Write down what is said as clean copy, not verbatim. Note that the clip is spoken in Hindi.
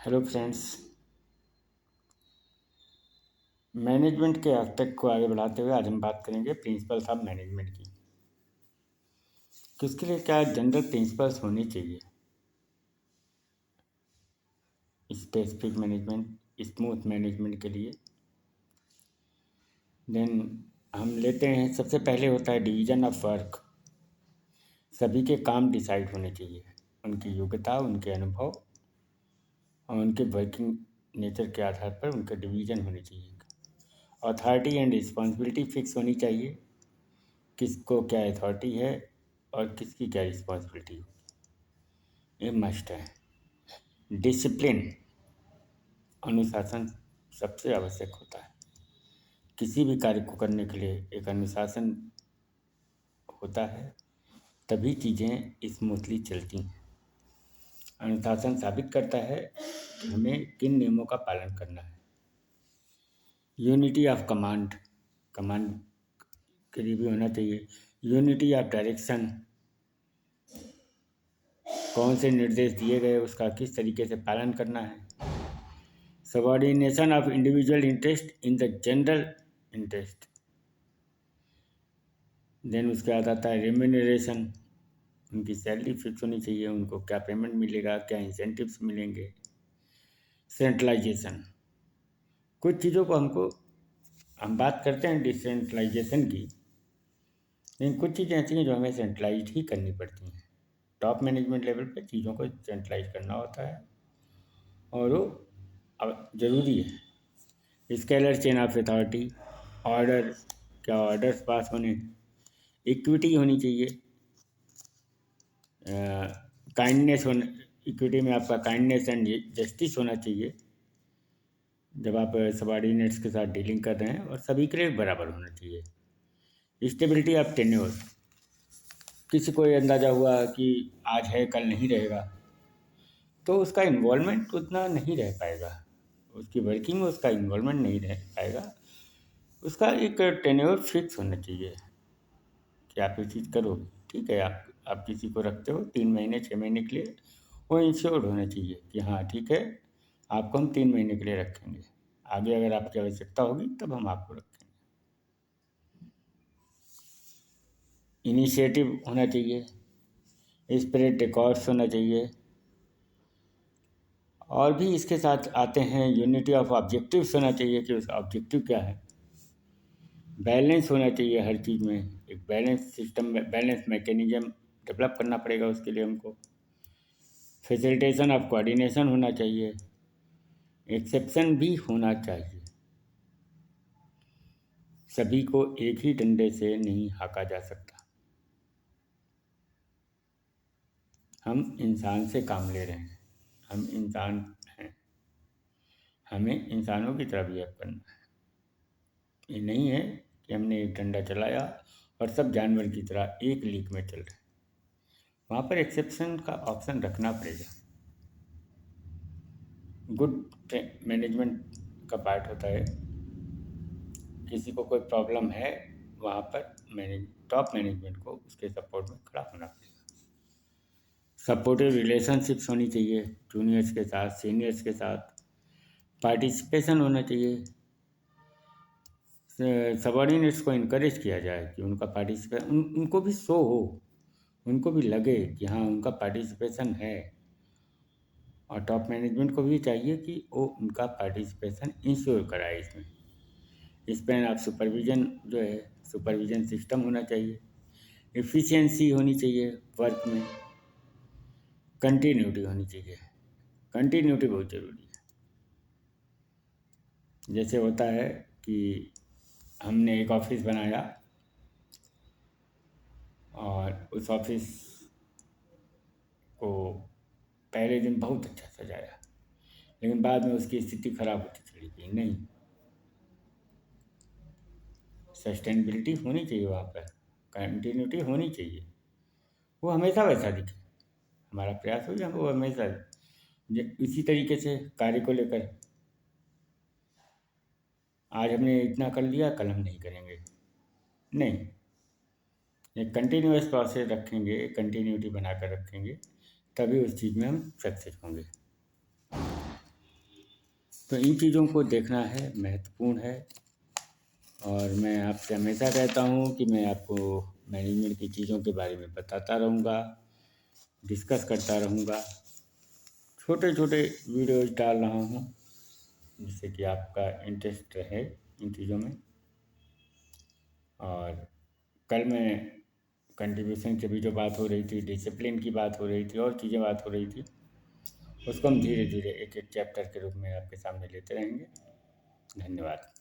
Hello friends. मैनेजमेंट के एस्पेक्ट को आगे बढ़ाते हुए आज हम बात करेंगे प्रिंसिपल्स ऑफ मैनेजमेंट की कि उसके लिए क्या जनरल प्रिंसिपल्स होने चाहिए। स्पेसिफिक मैनेजमेंट, स्मूथ मैनेजमेंट के लिए देन हम लेते हैं। सबसे पहले होता है डिवीज़न ऑफ वर्क। सभी के काम डिसाइड होने चाहिए, उनकी योग्यता, उनके अनुभव और उनके वर्किंग नेचर के आधार पर उनका डिवीज़न होने चाहिए। अथॉरिटी एंड रिस्पॉन्सिबिलिटी फिक्स होनी चाहिए, किसको क्या अथॉरिटी है और किसकी क्या रिस्पॉन्सिबिलिटी है, ये मस्ट है। डिसिप्लिन, अनुशासन सबसे आवश्यक होता है। किसी भी कार्य को करने के लिए एक अनुशासन होता है, तभी चीज़ें स्मूथली चलती हैं। अनुशासन साबित करता है कि हमें किन नियमों का पालन करना है। यूनिटी ऑफ कमांड, कमांड के लिए भी होना चाहिए। यूनिटी ऑफ डायरेक्शन, कौन से निर्देश दिए गए उसका किस तरीके से पालन करना है। Subordination of individual interest in the general interest. Then उसके बाद आता है रेम्यूनरेशन, उनकी सैलरी फिक्स होनी चाहिए, उनको क्या पेमेंट मिलेगा, क्या इंसेंटिव्स मिलेंगे। सेंट्रलाइजेशन, कुछ चीज़ों को हम बात करते हैं डिसेंट्रलाइजेशन की, लेकिन कुछ चीज़ें ऐसी हैं जो हमें सेंट्रलाइज ही करनी पड़ती हैं। टॉप मैनेजमेंट लेवल पे चीज़ों को सेंट्रलाइज करना होता है और वो अब ज़रूरी है। Scalar chain of authority, order, क्या ऑर्डर्स पास होने, इक्विटी होनी चाहिए, काइंडनेस होना, इक्विटी में आपका काइंडनेस एंड जस्टिस होना चाहिए जब आप सबॉर्डिनेट्स के साथ डीलिंग कर रहे हैं, और सभी के लिए बराबर होना चाहिए। स्टेबिलिटी ऑफ टेन्योर, किसी को ये अंदाज़ा हुआ कि आज है कल नहीं रहेगा, तो उसका इन्वॉल्वमेंट उतना नहीं रह पाएगा, उसकी वर्किंग में उसका इन्वॉल्वमेंट नहीं रह पाएगा। उसका एक टेन्योर फिक्स होना चाहिए कि आप ये चीज़ करोगे, ठीक है। आप किसी को रखते हो 3 महीने 6 महीने के लिए, वो इंश्योर्ड होना चाहिए कि हाँ ठीक है, आपको हम 3 महीने के लिए रखेंगे, आगे अगर आपकी आवश्यकता होगी तब हम आपको रखेंगे। इनिशिएटिव होना चाहिए, स्पिरिट रिकॉर्ड्स होना चाहिए, और भी इसके साथ आते हैं यूनिटी ऑफ ऑब्जेक्टिव्स होना चाहिए कि उसका ऑब्जेक्टिव क्या है। बैलेंस होना चाहिए हर चीज़ में, एक बैलेंस सिस्टम में बैलेंस मैकेनिज्म डेवलप करना पड़ेगा उसके लिए हमको। फैसिलिटेशन ऑफ कोऑर्डिनेशन होना चाहिए, एक्सेप्शन भी होना चाहिए। सभी को एक ही डंडे से नहीं हाँका जा सकता। हम इंसान से काम ले रहे हैं, हम इंसान हैं, हमें इंसानों की तरह बिहेव करना है। ये नहीं है कि हमने एक डंडा चलाया और सब जानवर की तरह एक लीक में चल रहे हैं। वहाँ पर एक्सेप्शन का ऑप्शन रखना पड़ेगा। गुड मैनेजमेंट का पार्ट होता है, किसी को कोई प्रॉब्लम है वहाँ पर टॉप मैनेजमेंट को उसके सपोर्ट में खड़ा होना पड़ेगा। सपोर्टिव रिलेशनशिप्स होनी चाहिए, जूनियर्स के साथ, सीनियर्स के साथ। पार्टिसिपेशन होना चाहिए, सबॉर्डिनेट्स को इनकरेज किया जाए कि उनका उनको भी शो हो, उनको भी लगे कि हाँ उनका पार्टिसिपेशन है। और टॉप मैनेजमेंट को भी चाहिए कि वो उनका पार्टिसिपेशन इंश्योर कराए इसमें। स्पैन ऑफ सुपरविजन जो है, सुपरविजन सिस्टम होना चाहिए। एफिशिएंसी होनी चाहिए वर्क में। कंटिन्यूटी होनी चाहिए, कंटिन्यूटी बहुत ज़रूरी है। जैसे होता है कि हमने एक ऑफिस बनाया और उस ऑफिस को पहले दिन बहुत अच्छा सजाया, लेकिन बाद में उसकी स्थिति खराब होती चली गई। नहीं, सस्टेनेबिलिटी होनी चाहिए वहाँ पर, कंटिन्यूटी होनी चाहिए, वो हमेशा वैसा दिखे। हमारा प्रयास हो कि हम वो हमेशा इसी तरीके से कार्य को लेकर, आज हमने इतना कर लिया कल हम नहीं करेंगे, नहीं। एक कंटिन्यूअस प्रोसेस रखेंगे, कंटिन्यूटी बनाकर रखेंगे, तभी उस चीज़ में हम सक्सेस होंगे। तो इन चीज़ों को देखना है, महत्वपूर्ण है। और मैं आपसे हमेशा कहता हूँ कि मैं आपको मैनेजमेंट की चीज़ों के बारे में बताता रहूँगा, डिस्कस करता रहूँगा। छोटे छोटे वीडियोज़ डाल रहा हूँ जिससे कि आपका इंटरेस्ट रहे इन चीज़ों में। और कल मैं कंट्रीब्यूशन की भी जो बात हो रही थी, डिसिप्लिन की बात हो रही थी और चीज़ें बात हो रही थी, उसको हम धीरे धीरे एक एक चैप्टर के रूप में आपके सामने लेते रहेंगे। धन्यवाद।